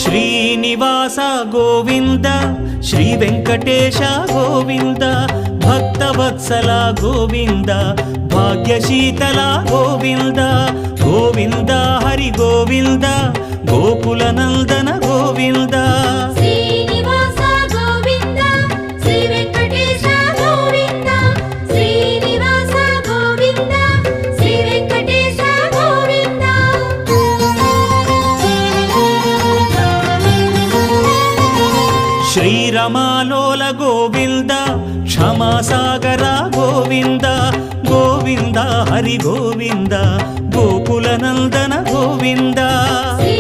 Srinivasa Govinda Shri Venkatesha Govinda Bhaktavatsala Govinda భాగ్యశీతల Govinda Govinda Hari Govinda Gokula Nandana Govinda Srinivasa Govinda Shri Venkatesha Govinda Srinivasa Govinda Shri Venkatesha Govinda శ్రీరమాలోల Govinda క్షమాసాగర Govinda Govinda Hari Govinda Gokula Nandana Govinda Shri